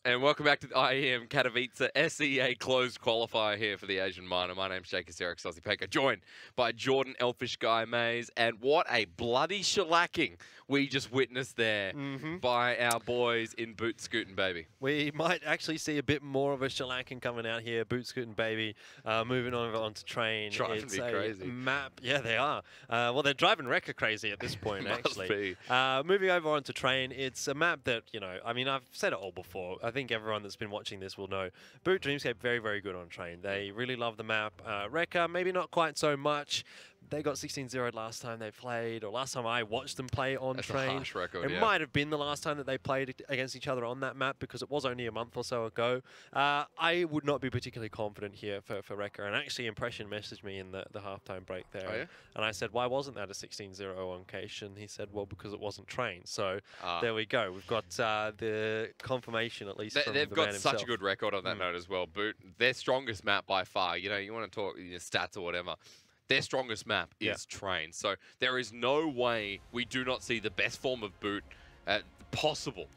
And welcome back to the IEM Katowice SEA closed qualifier here for the Asian Minor. My name's Jake Eric Peka, joined by Jordan Elfish Guy Mays. And what a bloody shellacking we just witnessed there by our boys in Boot Scootin' Baby. We might actually see a bit more of a shellacking coming out here. Boot Scootin' Baby moving over onto Train. Driving me crazy. Map. Yeah, they are. Well, they're driving Recca crazy at this point, actually. Be. Moving over onto Train, it's a map that, you know, I mean, I've said it all before. I think everyone that's been watching this will know. Boot Dreamscape, very, very good on Train. They really love the map. Recca, maybe not quite so much. They got 16-0'd last time they played, or last time I watched them play on Train. A harsh record, it might have been the last time that they played against each other on that map because it was only a month or so ago. I would not be particularly confident here for Recca. And actually, Impression messaged me in the halftime break there. Oh, yeah? And I said, why wasn't that a 16-0 on Cache? And he said, well, because it wasn't Train. So there we go. We've got the confirmation, at least, from they've the got man such himself. a good record on that note as well. Boot, their strongest map by far. You know, you want to talk stats or whatever. Their strongest map is Train. So there is no way we do not see the best form of Boot possible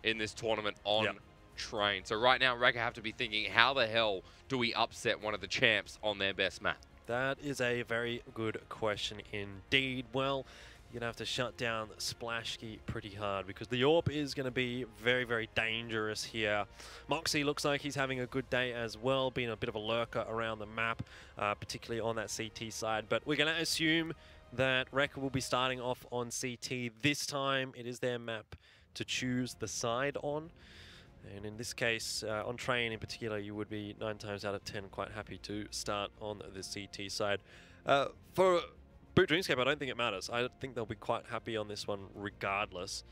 in this tournament on Train. So right now, Recca have to be thinking, how the hell do we upset one of the champs on their best map? That is a very good question indeed. Well, you're going to have to shut down Splashkey pretty hard because the AWP is going to be very, very dangerous here. Moxie looks like he's having a good day as well, being a bit of a lurker around the map, particularly on that CT side. But we're going to assume that Recca will be starting off on CT this time. It is their map to choose the side on. And in this case, on Train in particular, you would be 9 times out of 10 quite happy to start on the CT side. For Boot Dreamscape, I don't think it matters. I think they'll be quite happy on this one regardless.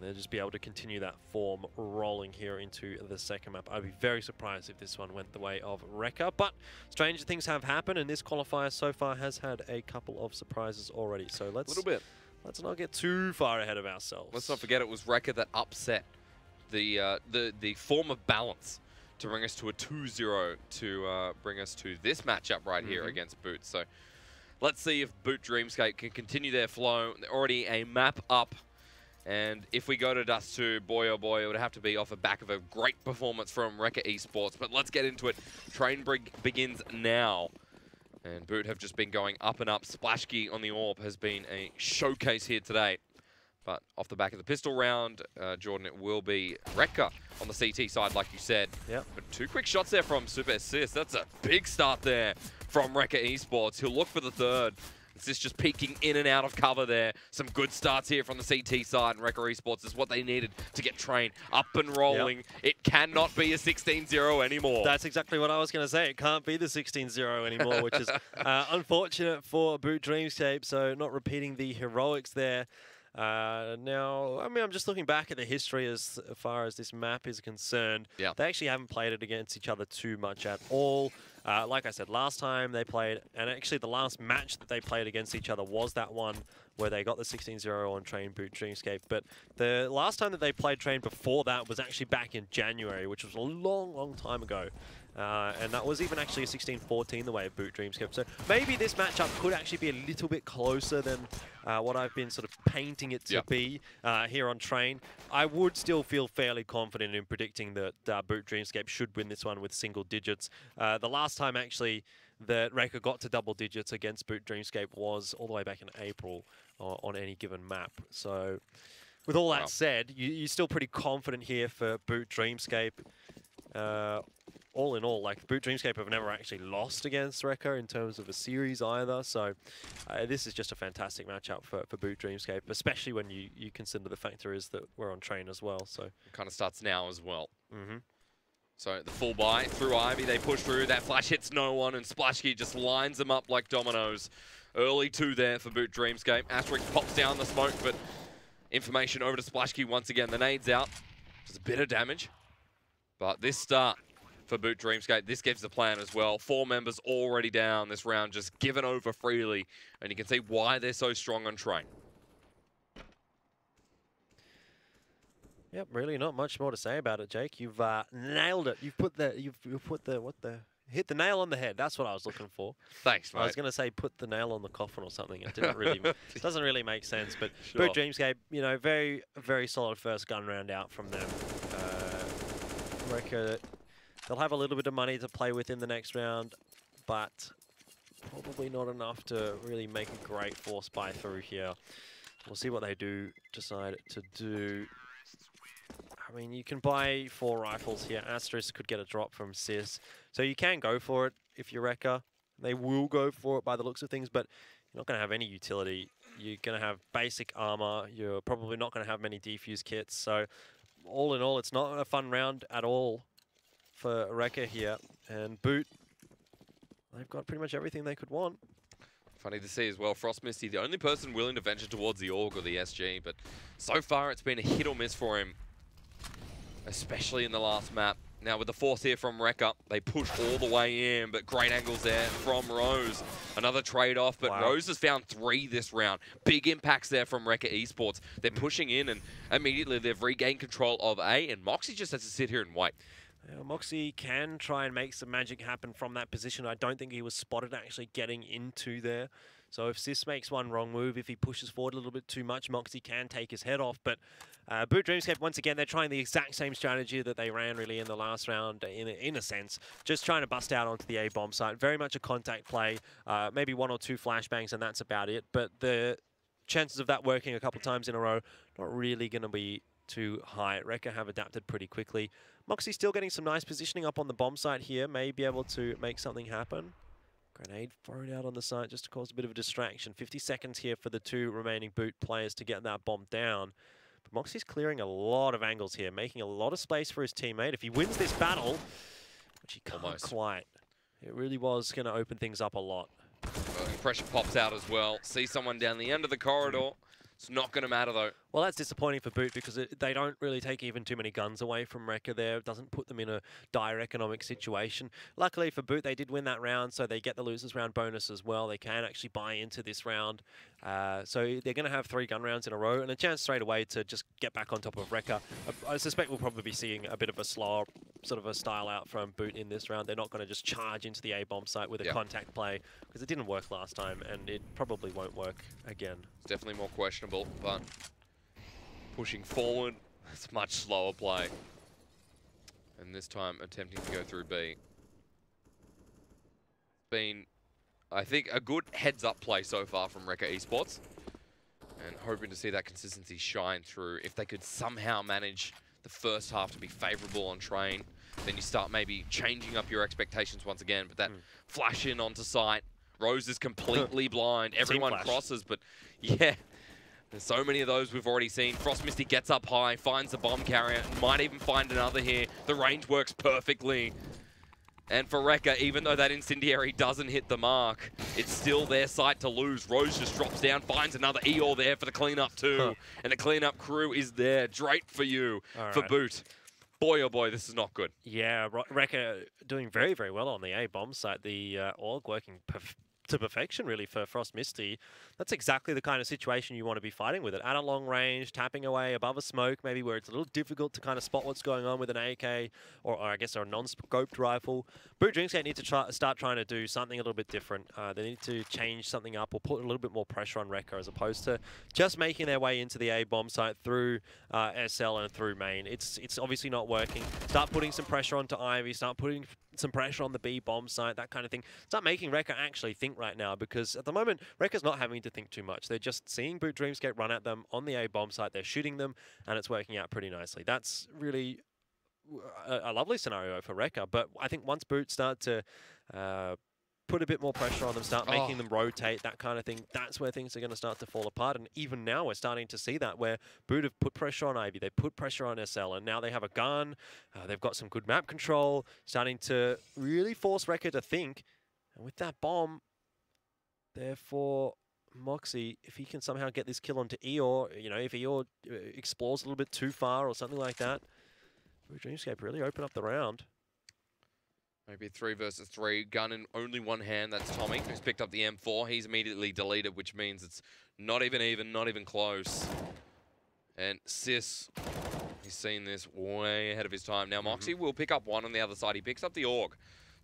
They'll just be able to continue that form rolling here into the second map. I'd be very surprised if this one went the way of Recca, but stranger things have happened, and this qualifier so far has had a couple of surprises already. So let's not get too far ahead of ourselves. Let's not forget it was Recca that upset the form of balance to bring us to a 2-0 to bring us to this matchup right here against Boot. So let's see if Boot Dreamscape can continue their flow. They're already a map up. And if we go to Dust 2, boy oh boy, it would have to be off the back of a great performance from Recca Esports. But let's get into it. Train begins now. And Boot have just been going up and up. Splashkey on the AWP has been a showcase here today. But off the back of the pistol round, Jordan, it will be Recca on the CT side, like you said. Yep. But 2 quick shots there from Super Assist. That's a big start there from Recca Esports. He'll look for the third. It's just peeking in and out of cover there. Some good starts here from the CT side, and Recca Esports is what they needed to get Train up and rolling. Yep. It cannot be a 16-0 anymore. That's exactly what I was going to say. It can't be the 16-0 anymore, which is unfortunate for Boot Dreamscape, so not repeating the heroics there. Now, I mean, I'm just looking back at the history as far as this map is concerned. Yeah. They actually haven't played it against each other too much at all. Like I said, last time they played, and actually the last match that they played against each other was that one where they got the 16-0 on Train Boot Dreamscape. But the last time that they played Train before that was actually back in January, which was a long, long time ago. And that was even actually a 16-14 the way of Boot Dreamscape. So maybe this matchup could actually be a little bit closer than what I've been sort of painting it to be here on Train. I would still feel fairly confident in predicting that Boot Dreamscape should win this one with single digits. The last time actually that Recca got to double digits against Boot Dreamscape was all the way back in April on any given map. So with all that said, you're still pretty confident here for Boot Dreamscape. All in all, like, Boot Dreamscape have never actually lost against Recca in terms of a series either, so this is just a fantastic matchup for Boot Dreamscape, especially when you consider the factor is that we're on Train as well. So it kind of starts now as well. So the full buy through Ivy, they push through, that flash hits no one, and Splashkey just lines them up like dominoes. Early 2 there for Boot Dreamscape. Asterisk pops down the smoke, but information over to Splashkey once again. The nade's out, does a bit of damage, but this start for Boot Dreamscape, this gives the plan as well. 4 members already down this round, just given over freely. And you can see why they're so strong on Train. Yep, really not much more to say about it, Jake. You've nailed it. You've hit the nail on the head. That's what I was looking for. Thanks, mate. I was going to say put the nail on the coffin or something. It didn't really, doesn't really make sense. But Sure. Boot Dreamscape, you know, very, very solid first gun round out from them. Recca, they'll have a little bit of money to play with in the next round, but probably not enough to really make a great force buy through here. We'll see what they do decide to do. I mean, you can buy 4 rifles here. Asterisk could get a drop from Sis. So you can go for it if you're Recca. They will go for it by the looks of things, but you're not going to have any utility. You're going to have basic armor. You're probably not going to have many defuse kits. So all in all, it's not a fun round at all for Recca here. And Boot, they've got pretty much everything they could want. Funny to see as well, Frost Misty, the only person willing to venture towards the AUG or the SG, but so far it's been a hit or miss for him, especially in the last map. Now with the force here from Recca, they push all the way in, but great angles there from Rose. Another trade-off, but wow. Rose has found 3 this round. Big impacts there from Recca Esports. They're pushing in, and immediately they've regained control of A, and Moxie just has to sit here and wait. Moxie can try and make some magic happen from that position. I don't think he was spotted actually getting into there. So if Sis makes one wrong move, if he pushes forward a little bit too much, Moxie can take his head off. But Boot Dreamscape, once again, they're trying the exact same strategy that they ran really in the last round, in a sense. Just trying to bust out onto the A bomb site. Very much a contact play. Maybe 1 or 2 flashbangs, and that's about it. But the chances of that working a couple times in a row, not really going to be too high. Recca have adapted pretty quickly. Moxie still getting some nice positioning up on the bomb site here. May be able to make something happen. Grenade thrown out on the site just to cause a bit of a distraction. 50 seconds here for the 2 remaining Boot players to get that bomb down. But Moxie's clearing a lot of angles here, making a lot of space for his teammate. If he wins this battle, which he can't quite, it really was going to open things up a lot. Pressure pops out as well. See someone down the end of the corridor. It's not going to matter, though. Well, that's disappointing for Boot because they don't really take even too many guns away from Recca there. It doesn't put them in a dire economic situation. Luckily for Boot, they did win that round, so they get the losers round bonus as well. They can actually buy into this round. So they're going to have 3 gun rounds in a row and a chance straight away to just get back on top of Recca. I suspect we'll probably be seeing a bit of a slower sort of a style out from Boot in this round. They're not going to just charge into the A-bomb site with a contact play because it didn't work last time and it probably won't work again. It's definitely more questionable, but pushing forward, it's much slower play. And this time attempting to go through B. Been, I think, a good heads-up play so far from Recca Esports. And hoping to see that consistency shine through. If they could somehow manage the first half to be favorable on Train, then you start maybe changing up your expectations once again. But that flash in onto site, Rose is completely blind. Everyone crosses, but yeah. There's so many of those we've already seen. Frost Misty gets up high, finds the bomb carrier, might even find another here. The range works perfectly. And for Recca, even though that incendiary doesn't hit the mark, it's still their site to lose. Rose just drops down, finds another Eeyore there for the cleanup too. And the cleanup crew is there. Drake for you, for Boot. Boy, oh boy, this is not good. Yeah, Recca doing very, very well on the A-bomb site. The AUG working to perfection, really, for Frost Misty. That's exactly the kind of situation you want to be fighting with it. At a long range, tapping away above a smoke, maybe where it's a little difficult to kind of spot what's going on with an AK or I guess a non-scoped rifle. Boot Dreamscape need to start trying to do something a little bit different. They need to change something up or put a little bit more pressure on Recca as opposed to just making their way into the A-bomb site through SL and through main. It's obviously not working. Start putting some pressure onto Ivy, start putting some pressure on the B bomb site, that kind of thing. Start making Recca actually think right now, because at the moment, Recca's not having to think too much. They're just seeing Boot Dreamscape run at them on the A bomb site, they're shooting them, and it's working out pretty nicely. That's really a lovely scenario for Recca, but I think once Boot start to put a bit more pressure on them, start making them rotate, that kind of thing, that's where things are going to start to fall apart. And even now we're starting to see that, where Boot have put pressure on Ivy, they put pressure on SL, and now they have a gun, they've got some good map control, starting to really force Recca to think. And with that bomb, therefore, Moxie, if he can somehow get this kill onto Eeyore, you know, if Eeyore explores a little bit too far or something like that, Boot Dreamscape really open up the round. Maybe 3 versus 3. Gun in only one hand. That's Tommy, who's picked up the M4. He's immediately deleted, which means it's not even close. And Sis, he's seen this way ahead of his time. Now, Moxie will pick up one on the other side. He picks up the AUG.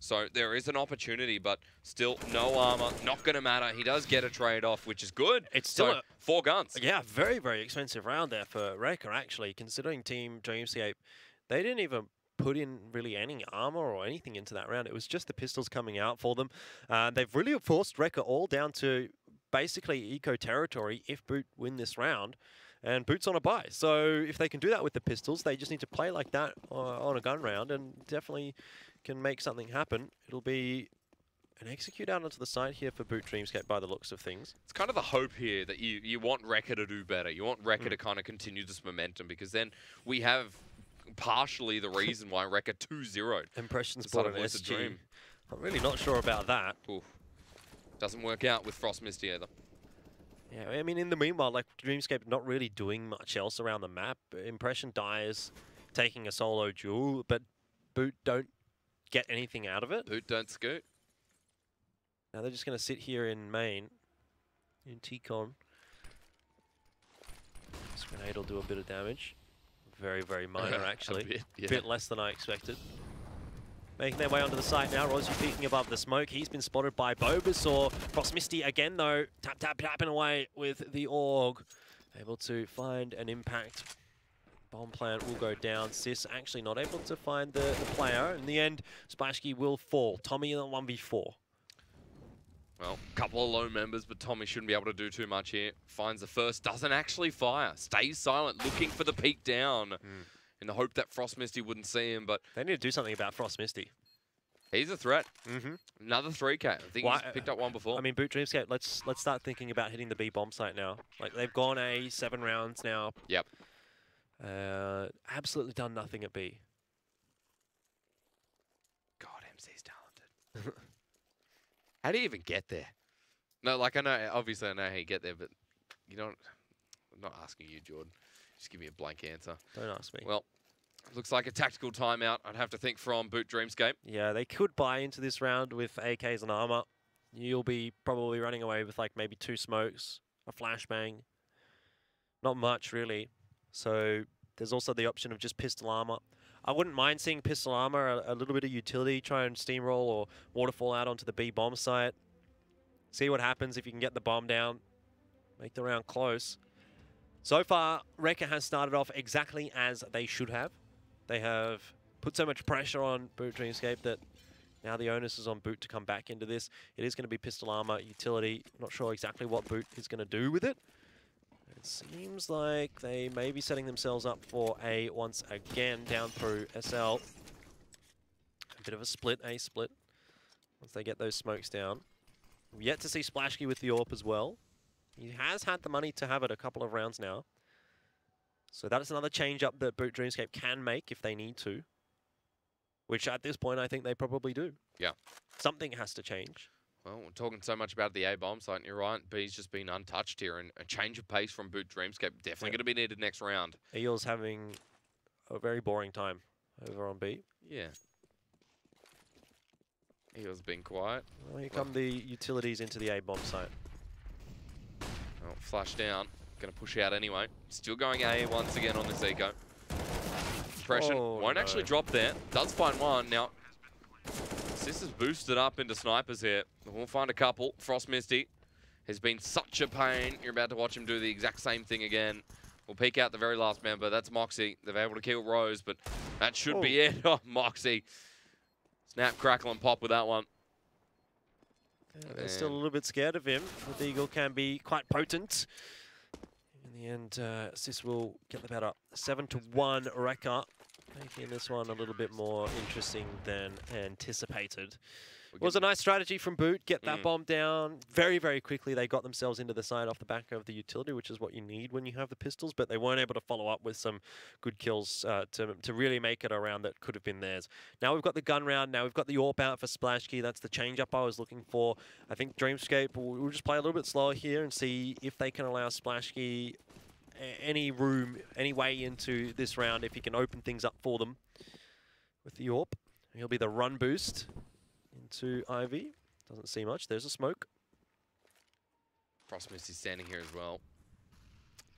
So there is an opportunity, but still no armor. Not going to matter. He does get a trade-off, which is good. It's still 4 guns. Yeah, very, very expensive round there for Recca, actually, considering Team Dreamscape. They didn't even put in really any armor or anything into that round. It was just the pistols coming out for them. They've really forced Recca all down to basically eco territory if Boot win this round. And Boot's on a bye. So if they can do that with the pistols, they just need to play like that on a gun round and definitely can make something happen. It'll be an execute out onto the side here for Boot Dreamscape by the looks of things. It's kind of the hope here that you want Recca to do better. You want Recca to kind of continue this momentum, because then we have partially the reason why Recca 2-0'd. Impressions bought an SG. I'm really not sure about that. Oof. Doesn't work out with Frost Misty either. Yeah, I mean, in the meanwhile, like, Dreamscape not really doing much else around the map. Impression dies, taking a solo duel, but Boot don't get anything out of it. Boot don't scoot. Now they're just going to sit here in main, in T-Con. This grenade will do a bit of damage. Very, very minor, actually. A bit less than I expected. Making their way onto the side now. Rozzy peeking above the smoke. He's been spotted by Bulbasaur. Frost Misty again, though. Tapping away with the Org. Able to find an impact. Bomb plant will go down. Sis actually not able to find the player. In the end, Splashkey will fall. Tommy in the 1v4. Well, a couple of low members, but Tommy shouldn't be able to do too much here. Finds the first, doesn't actually fire. Stays silent, looking for the peek down. In the hope that Frost Misty wouldn't see him, but... They need to do something about Frost Misty. He's a threat. Another 3K. I think he's picked up one before. I mean, Boot Dreamscape, let's start thinking about hitting the B bomb site now. Like, they've gone A 7 rounds now. Yep. Absolutely done nothing at B. God, MC's talented. How do you even get there? No, like, I know, obviously I know how you get there, but you don't... I'm not asking you, Jordan. Just give me a blank answer. Don't ask me. Well, looks like a tactical timeout, I'd have to think, from Boot Dreamscape. Yeah, they could buy into this round with AKs and armor. You'll be probably running away with like maybe 2 smokes, a flashbang. Not much, really. So there's also the option of just pistol armor. I wouldn't mind seeing pistol armor, a little bit of utility, try and steamroll or waterfall out onto the B bomb site. See what happens if you can get the bomb down. Make the round close. So far, Recca has started off exactly as they should have. They have put so much pressure on Boot Dreamscape that now the onus is on Boot to come back into this. It is going to be pistol armor, utility. Not sure exactly what Boot is going to do with it. It seems like they may be setting themselves up for A once again down through SL. A bit of a split, A split, once they get those smokes down. We've yet to see Splashkey with the AWP as well. He has had the money to have it a couple of rounds now. So that is another change-up that Boot Dreamscape can make if they need to. Which at this point, I think they probably do. Yeah. Something has to change. Well, we're talking so much about the A-bomb site, and you're right, B's just been untouched here, and a change of pace from Boot Dreamscape definitely going to be needed next round. Eels having a very boring time over on B. Yeah. Eels being quiet. Well, here come the utilities into the A-bomb site. Oh, flash down. Going to push out anyway. Still going A once again on this eco. Impression won't actually drop there. Does find one. Now, Sis is boosted up into snipers here. We'll find a couple. Frost Misty has been such a pain. You're about to watch him do the exact same thing again. We'll peek out the very last member. That's Moxie. They've been able to kill Rose, but that should be it. Oh, Moxie. Snap, crackle, and pop with that one. Yeah, they're still a little bit scared of him. The Eagle can be quite potent. In the end, Sis will get the better. 7-1 Recca, making this one a little bit more interesting than anticipated. It was a nice strategy from Boot, get that bomb down very, very quickly. They got themselves into the side off the back of the utility, which is what you need when you have the pistols, but they weren't able to follow up with some good kills to really make it a round that could have been theirs. Now we've got the gun round, now we've got the AWP out for Splashkey. That's the change-up I was looking for. I think Dreamscape will just play a little bit slower here and see if they can allow Splashkey any room, any way into this round, if he can open things up for them with the AWP. He'll be the run boost into Ivy. Doesn't see much. There's a smoke. Frost Mist is standing here as well.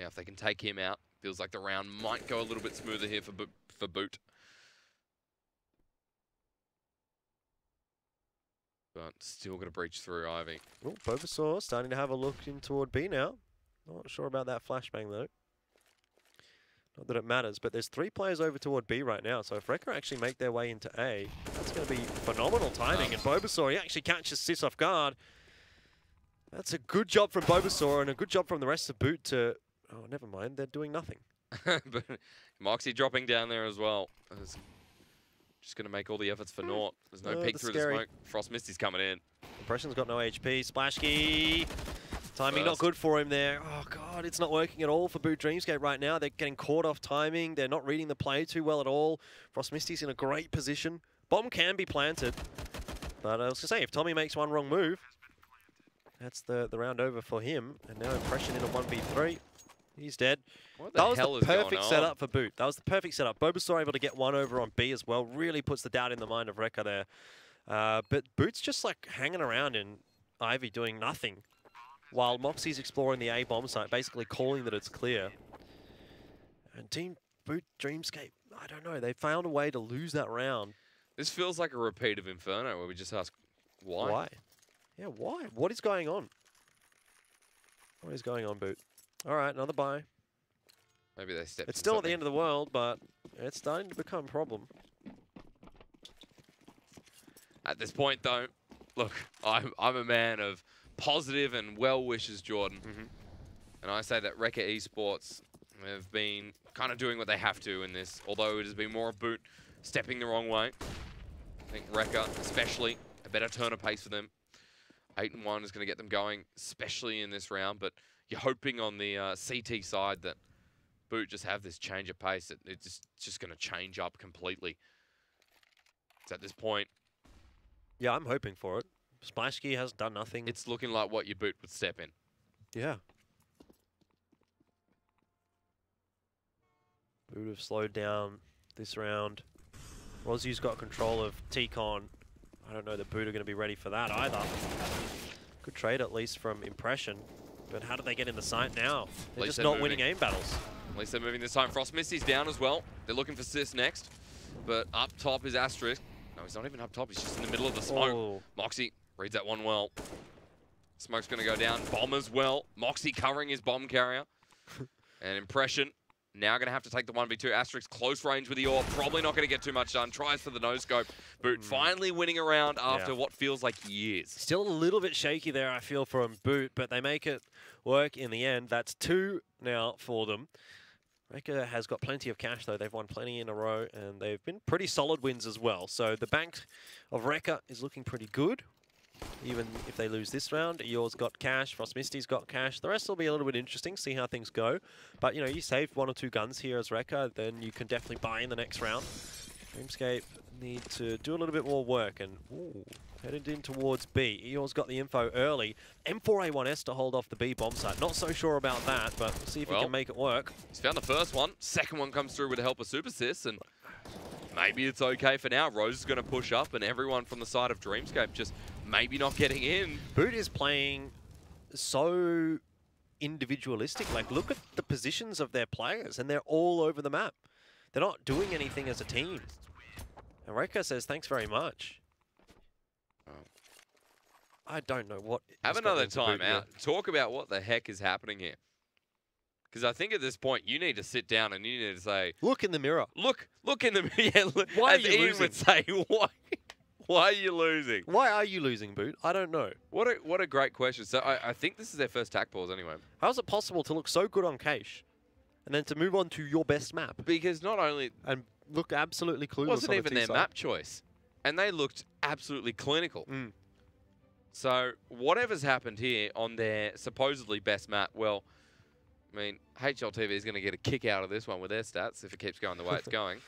Now, if they can take him out, feels like the round might go a little bit smoother here for Boot. But still going to breach through Ivy. Oh, Bulbasaur starting to have a look in toward B now. Not sure about that flashbang, though. Not that it matters, but there's 3 players over toward B right now. So if Recca actually make their way into A, that's going to be phenomenal timing. And Bobasaur, he actually catches Sis off guard. That's a good job from Bobasaur and a good job from the rest of Boot to... Oh, never mind. They're doing nothing. But Moxie dropping down there as well. Just going to make all the efforts for naught. There's no peek through the smoke. Frost Misty's coming in. Impression's got no HP. Splashkey. Timing not good for him there. Oh, God, it's not working at all for Boot Dreamscape right now. They're getting caught off timing. They're not reading the play too well at all. Frost Misty's in a great position. Bomb can be planted. But I was going to say, if Tommy makes one wrong move, that's the round over for him. And now Impression in a 1v3. He's dead. That was the perfect setup for Boot. That was the perfect setup. Bobasaur able to get one over on B as well. Really puts the doubt in the mind of Recca there. But Boot's just like hanging around in Ivy doing nothing. While Moxie's exploring the A bomb site, basically calling that it's clear. And Team Boot Dreamscape, I don't know. They found a way to lose that round. This feels like a repeat of Inferno where we just ask, why? Why? Yeah, why? What is going on? What is going on, Boot? All right, another bye. Maybe they stepped. It's still at the end of the world, but it's starting to become a problem. At this point, though, look, I'm a man of positive and well wishes, Jordan. And I say that Recca Esports have been kind of doing what they have to in this, although it has been more a Boot stepping the wrong way. I think Recca, especially, a better turn of pace for them. 8-1 is going to get them going, especially in this round, but you're hoping on the CT side that Boot just have this change of pace. It's just going to change up completely. So at this point... Yeah, I'm hoping for it. Splashkey has done nothing. It's looking like what your Boot would step in. Yeah. Boot have slowed down this round. Rozzie's got control of T-Con. I don't know that Boot are going to be ready for that either. Good trade at least from Impression. But how do they get in the site now? They're just not winning aim battles. At least they're moving this time. Frost Misty's down as well. They're looking for Sis next. But up top is Asterisk. No, he's not even up top. He's just in the middle of the smoke. Oh. Moxie reads that one well. Smoke's going to go down. Bomb as well. Moxie covering his bomb carrier. And Impression now going to have to take the 1v2. Asterisk close range with the AWP. Probably not going to get too much done. Tries for the no-scope. Boot finally winning a round after what feels like years. Still a little bit shaky there, I feel, from Boot, but they make it work in the end. That's 2 now for them. Recca has got plenty of cash, though. They've won plenty in a row, and they've been pretty solid wins as well. So the bank of Recca is looking pretty good. Even if they lose this round, Eeyore's got cash, Frost Misty's got cash. The rest will be a little bit interesting, see how things go. But, you know, you saved 1 or 2 guns here as Recca, then you can definitely buy in the next round. Dreamscape need to do a little bit more work, and headed in towards B. Eeyore's got the info early. M4A1S to hold off the B bomb site. Not so sure about that, but we'll see if he can make it work. He's found the first one. Second one comes through with the help of Super Sis, and maybe it's okay for now. Rose is going to push up, and everyone from the side of Dreamscape just maybe not getting in. Boot is playing so individualistic. Like, look at the positions of their players, and they're all over the map. They're not doing anything as a team. And Recca says, thanks very much. I don't know what... Have another time out. Talk about what the heck is happening here. Because I think at this point, you need to sit down and you need to say... Look in the mirror. Look in the mirror. Yeah, why as Ian would say, why are you losing? Why are you losing, Boot? I don't know. What a great question. So I think this is their first tack pause anyway. How is it possible to look so good on Cache and then to move on to your best map? Because not only... And look absolutely clueless. It wasn't even their map choice. And they looked absolutely clinical. So whatever's happened here on their supposedly best map, well, I mean, HLTV is going to get a kick out of this one with their stats if it keeps going the way it's going.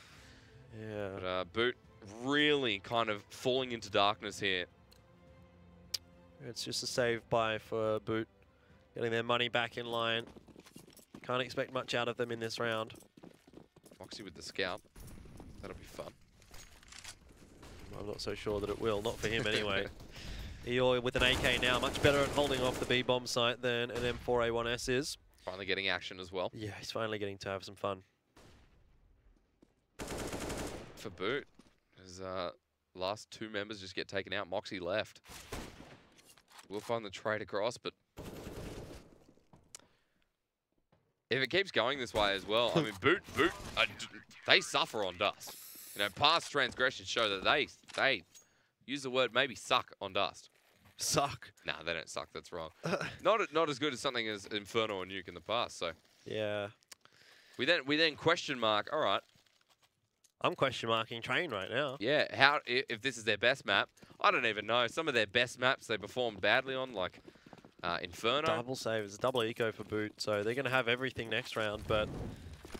Yeah. But Boot really kind of falling into darkness here. It's just a save buy for Boot, getting their money back in line. Can't expect much out of them in this round. Moxie with the scalp. That'll be fun. I'm not so sure that it will. Not for him anyway. Eeyore with an AK now, much better at holding off the B bomb site than an M4A1S is. Finally getting action as well. Yeah, he's finally getting to have some fun. For Boot, his last 2 members just get taken out. Moxie left. We'll find the trade across, but if it keeps going this way as well, I mean, Boot, they suffer on Dust. You know, past transgressions show that they use the word maybe suck on Dust. Suck? Nah, they don't suck. That's wrong. Not as good as something as Inferno or Nuke in the past. So yeah, we then question mark. All right. I'm question marking Train right now. Yeah, how if this is their best map? I don't even know. Some of their best maps they performed badly on, like Inferno. Double save. It's a double eco for Boot, so they're going to have everything next round. But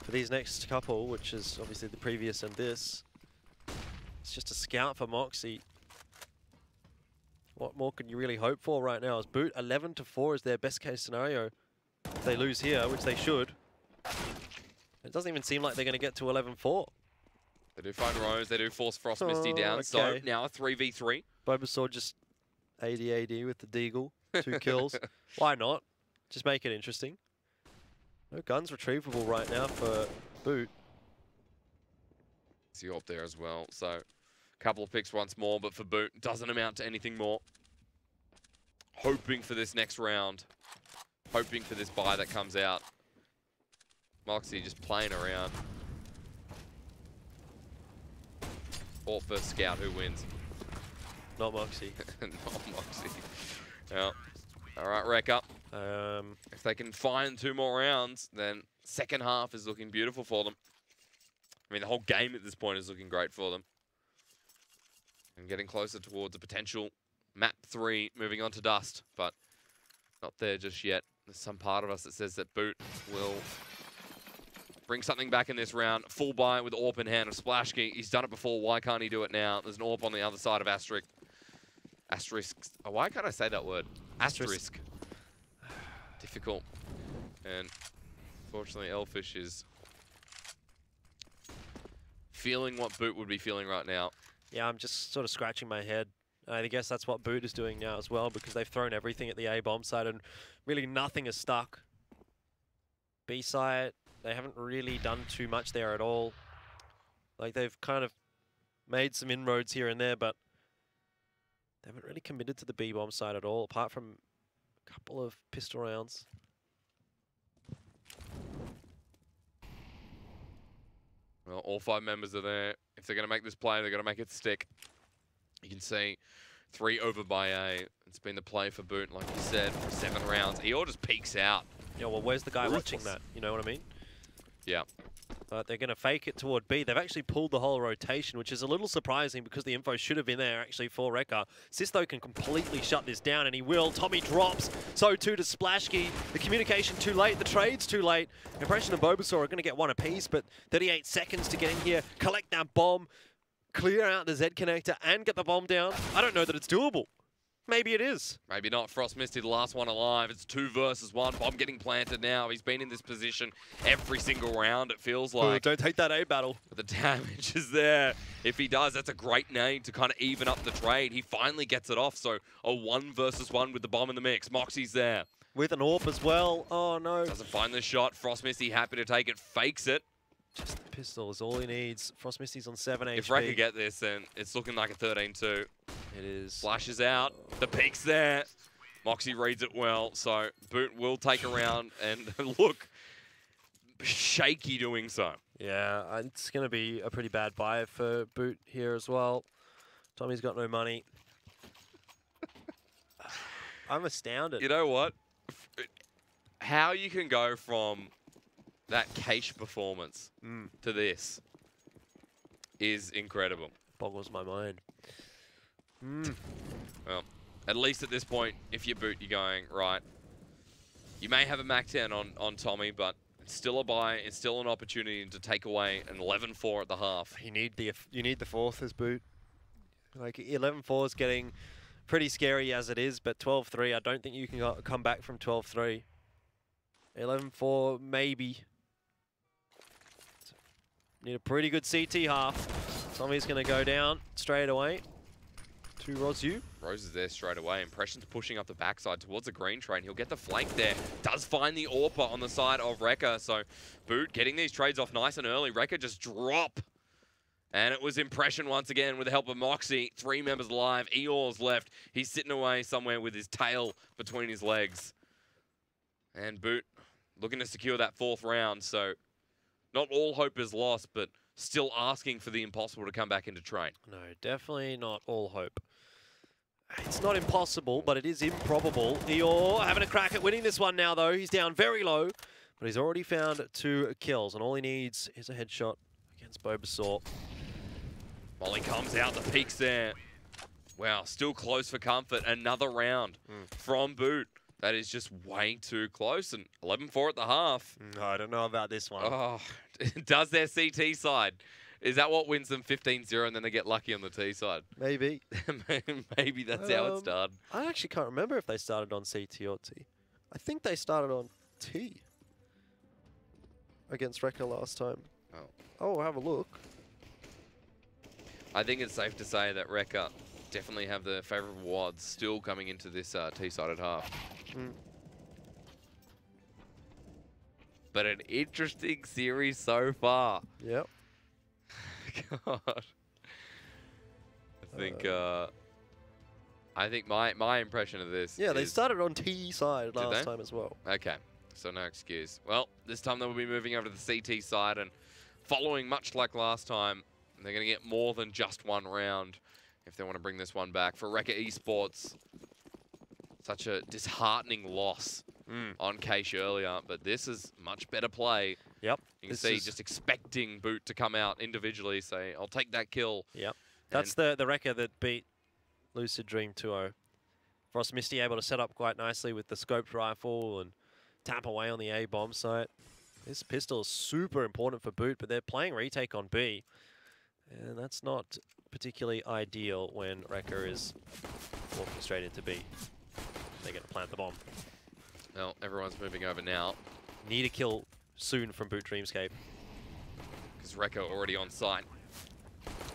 for these next couple, which is obviously the previous and this, it's just a scout for Moxie. What more can you really hope for right now? As Boot 11-4 is their best case scenario. If they lose here, which they should, it doesn't even seem like they're going to get to 11-4. They do find Rose. They do force Frost Misty down. Okay. So now a 3v3. Bulbasaur just AD with the Deagle. 2 kills. Why not? Just make it interesting. No guns retrievable right now for Boot. See up there as well. So a couple of picks once more, but for Boot, doesn't amount to anything more. Hoping for this next round. Hoping for this buy that comes out. Moxie just playing around. Or first scout, who wins? Not Moxie. Not Moxie. Yeah. All right, Recca. If they can find 2 more rounds, then second half is looking beautiful for them. I mean, the whole game at this point is looking great for them. And getting closer towards a potential map 3, moving on to Dust, but not there just yet. There's some part of us that says that Boot will bring something back in this round. Full buy with AWP in hand of Splashkey. He's done it before. Why can't he do it now? There's an AWP on the other side of Asterisk. Asterisk. Oh, why can't I say that word? Asterisk. Difficult. And unfortunately, Elfish is feeling what Boot would be feeling right now. Yeah, I'm just sort of scratching my head. I guess that's what Boot is doing now as well, because they've thrown everything at the A-bomb side and really nothing is stuck. B side, they haven't really done too much there at all. Like, they've kind of made some inroads here and there, but they haven't really committed to the B-bomb side at all, apart from a couple of pistol rounds. Well, all 5 members are there. If they're going to make this play, they're going to make it stick. You can see 3 over by A. It's been the play for Boot, like you said, for 7 rounds. Eeyore just peeks out. Yeah, well, where's the guy watching that? You know what I mean? Yeah. But they're going to fake it toward B. They've actually pulled the whole rotation, which is a little surprising because the info should have been there actually for Recca. Sisto can completely shut this down, and he will. Tommy drops. So too does Splashkey. The communication too late. The trade's too late. Impression and Bulbasaur are going to get 1 apiece, but 38 seconds to get in here, collect that bomb, clear out the Z connector, and get the bomb down. I don't know that it's doable. Maybe it is. Maybe not. Frost Misty, the last one alive. It's 2 versus 1. Bomb getting planted now. He's been in this position every single round, it feels like. Oh, don't take that A battle. But the damage is there. If he does, that's a great nade to kind of even up the trade. He finally gets it off, so a 1 versus 1 with the bomb in the mix. Moxie's there. With an AWP as well. Oh, no. Doesn't find the shot. Frost Misty happy to take it. Fakes it. Just the pistol is all he needs. Frost Misty's on 7 HP. If Recca get this, then it's looking like a 13-2. It is. Flashes out. The peek's there. Moxie reads it well, so Boot will take a round and look shaky doing so. Yeah, it's going to be a pretty bad buy for Boot here as well. Tommy's got no money. I'm astounded. You know what? How you can go from that cache performance to this is incredible. Boggles my mind. Well, at least at this point, if you Boot, you're going, right, you may have a Mac 10 on Tommy, but it's still a buy. It's still an opportunity to take away an 11-4 at the half. You need the 4th as Boot. Like, 11-4 is getting pretty scary as it is, but 12-3, I don't think you can come back from 12-3. 11-4, maybe. Need a pretty good CT half. Tommy's going to go down straight away to Rozu. Rose is there straight away. Impression's pushing up the backside towards the green train. He'll get the flank there. Does find the AWPer on the side of Recca. So Boot getting these trades off nice and early. Recca just drop. And it was Impression once again with the help of Moxie. 3 members alive. Eeyore's left. He's sitting away somewhere with his tail between his legs. And Boot looking to secure that 4th round. So not all hope is lost, but still asking for the impossible to come back into train. No, definitely not all hope. It's not impossible, but it is improbable. Eeyore having a crack at winning this one now, though. He's down very low, but he's already found 2 kills, and all he needs is a headshot against Bulbasaur. Molly comes out, the peaks there. Wow, still close for comfort. Another round from Boot. That is just way too close, and 11-4 at the half. No, I don't know about this one. Oh, does their CT side? Is that what wins them 15-0 and then they get lucky on the T side? Maybe. Maybe that's how it started. I actually can't remember if they started on CT or T. I think they started on T against Recca last time. Oh, have a look. I think it's safe to say that Recca definitely have the favourable odds still coming into this T-sided half. But an interesting series so far. Yep. God. I think my impression of this they started on T side last time as well. Okay, so no excuse. Well, this time they will be moving over to the CT side and following much like last time, they're going to get more than just 1 round if they want to bring this one back. For Recca Esports, such a disheartening loss on Keish earlier, but this is much better play. Yep. You can see just expecting Boot to come out individually, say, I'll take that kill. Yep. That's the Recca that beat Lucid Dream 2-0. Frost Misty able to set up quite nicely with the scoped rifle and tap away on the A bomb site. This pistol is super important for Boot, but they're playing retake on B. And that's not particularly ideal when Recca is walking straight into B. They're going to plant the bomb. Well, everyone's moving over now. Need a kill soon from Boot Dreamscape. Because Recca already on site.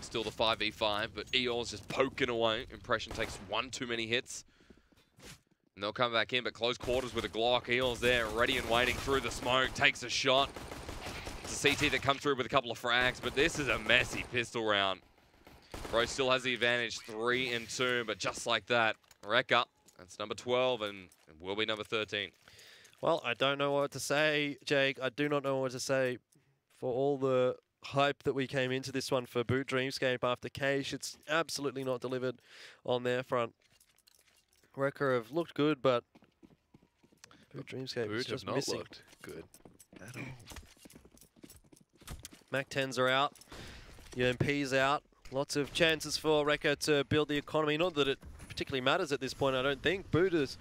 Still the 5v5, but Eeyore's just poking away. Impression takes 1 too many hits. And they'll come back in, but close quarters with a Glock. Eeyore's there, ready and waiting through the smoke. Takes a shot. It's a CT that come through with a couple of frags, but this is a messy pistol round. Bro still has the advantage, 3 and 2, but just like that, Recca, that's number 12 and will be number 13. Well, I don't know what to say, Jake. I do not know what to say for all the hype that we came into this one for Boot Dreamscape after Keish. It's absolutely not delivered on their front. Recca have looked good, but Boot Dreamscape is just missing. Looked good at all. Mac-10s are out. UMP's out. Lots of chances for Recca to build the economy. Not that it particularly matters at this point, I don't think. Boot is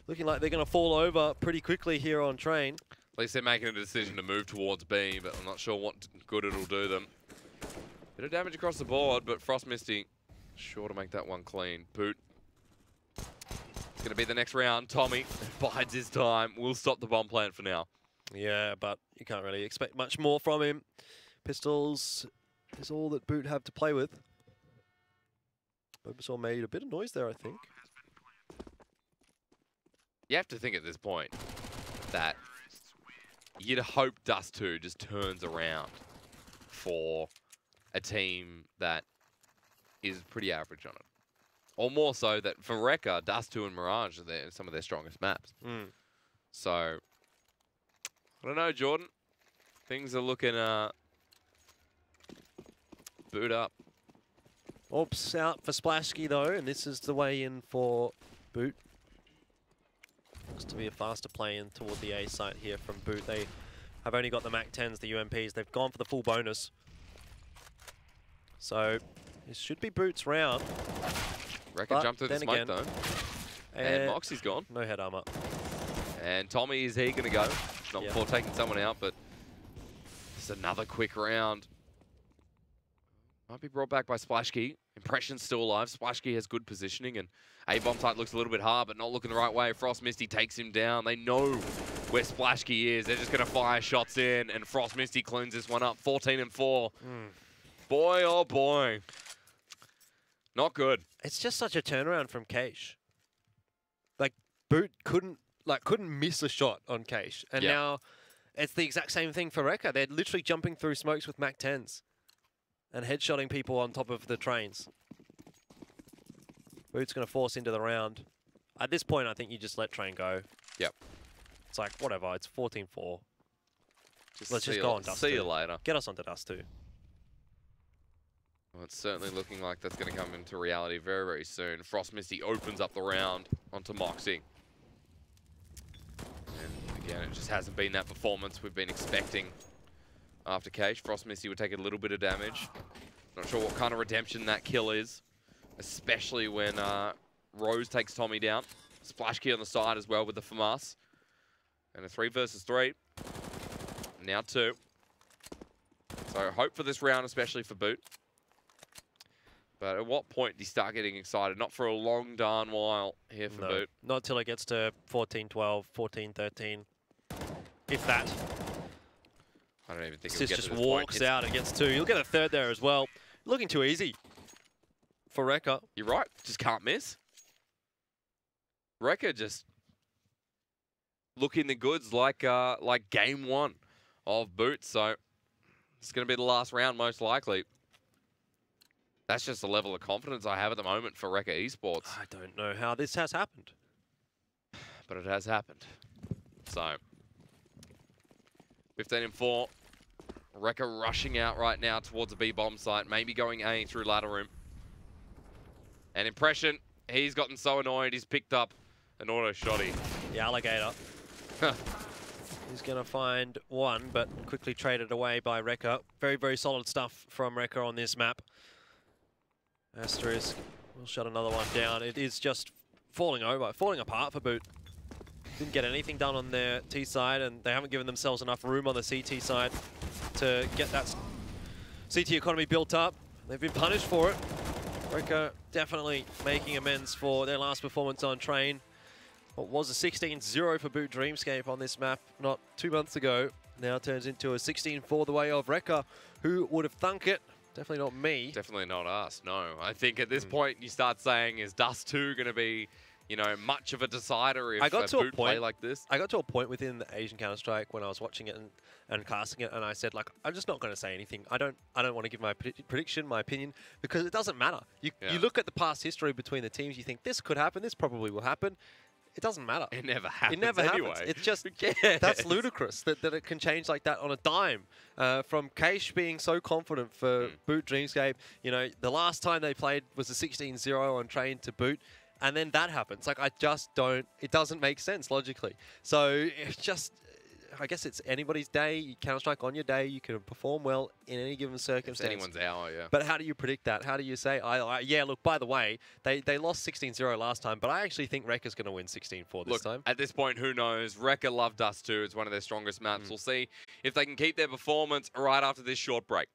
looking like they're going to fall over pretty quickly here on train. At least they're making a decision to move towards B, but I'm not sure what good it'll do them. Bit of damage across the board, but Frost Misty sure to make that one clean. Boot. It's going to be the next round. Tommy bides his time. We'll stop the bomb plant for now. Yeah, but you can't really expect much more from him. Pistols is all that Boot have to play with. Bulbasaur made a bit of noise there, I think. You have to think at this point that you'd hope Dust 2 just turns around for a team that is pretty average on it. Or more so that for Recca, Dust 2 and Mirage are some of their strongest maps. So, I don't know, Jordan. Things are looking Boot up. Oops, out for Splashki though, and this is the way in for Boot. Looks to be a faster play in toward the A site here from Boot. They have only got the Mac-10s, the UMPs. They've gone for the full bonus. So, this should be Boot's round. Recca jumped through the smoke though. And Moxie's gone. No head armor. And Tommy, is he going to go? Not before taking someone out, but it's another quick round. Might be brought back by Splashki. Impression's still alive. Splashki has good positioning, and A-bomb site looks a little bit hard, but not looking the right way. Frost Misty takes him down. They know where Splashki is. They're just going to fire shots in, and Frost Misty cleans this one up. 14 and 4. Boy, oh boy. Not good. It's just such a turnaround from Keish. Like, Boot couldn't miss a shot on Keish. And now it's the exact same thing for Recca. They're literally jumping through smokes with Mac-10s and headshotting people on top of the trains. Boot's going to force into the round. At this point, I think you just let train go. Yep. it's like, whatever, it's 14-4. Let's see just go on Dust See 2. you later. Get us onto Dust 2. Well, it's certainly looking like that's going to come into reality very, very soon. Frost Misty opens up the round onto Moxie. And again, it just hasn't been that performance we've been expecting after Cage. Frost Misty would take a little bit of damage. Not sure what kind of redemption that kill is, especially when Rose takes Tommy down. Splash key on the side as well with the FAMAS. And a 3 versus 3. Now 2. So hope for this round, especially for Boot. But at what point do you start getting excited? Not for a long darn while here for Boot. Not till it gets to 14-12, 14-13. If that. I don't even think Sis it'll get just to this walks point. out and gets 2. You'll get a 3rd there as well. Looking too easy for Recca. You're right. Just can't miss. Recca just looking the goods like game 1 of Boot. So it's going to be the last round most likely. That's just the level of confidence I have at the moment for Recca Esports. I don't know how this has happened. But it has happened. So 15-4. Recca rushing out right now towards the B-bomb site. Maybe going A through ladder room. And Impression, he's gotten so annoyed he's picked up an auto shotty. The alligator. He's going to find 1, but quickly traded away by Recca. Very, very solid stuff from Recca on this map. Asterisk will shut another one down. It is just falling apart for Boot. Didn't get anything done on their T side, and they haven't given themselves enough room on the CT side to get that CT economy built up. They've been punished for it. Recca definitely making amends for their last performance on Train. What was a 16-0 for Boot Dreamscape on this map not 2 months ago now turns into a 16-4 the way of Recca. Who would have thunk it? Definitely not me. Definitely not us, no. I think at this point you start saying, is Dust 2 going to be, you know, much of a decider if Boot play like this? I got to a point within the Asian Counter-Strike when I was watching it and casting it, and I said, like, I'm just not going to say anything. I don't want to give my prediction, my opinion, because it doesn't matter. You look at the past history between the teams, you think this could happen, this probably will happen. It doesn't matter. It never happens. It never anyway. happens. It's just, that's ludicrous that it can change like that on a dime. From Keish being so confident for Boot Dreamscape, you know, the last time they played was a 16-0 on Train to Boot, and then that happens. Like, I just don't, it doesn't make sense logically. So it's just, I guess it's anybody's day. Counter-Strike on your day, you can perform well in any given circumstance. It's anyone's hour, yeah. But how do you predict that? How do you say, yeah, look, by the way, they lost 16-0 last time, but I actually think Recca's going to win 16-4 this time. At this point, who knows? Recca love Dust 2. It's one of their strongest maps. We'll see if they can keep their performance right after this short break.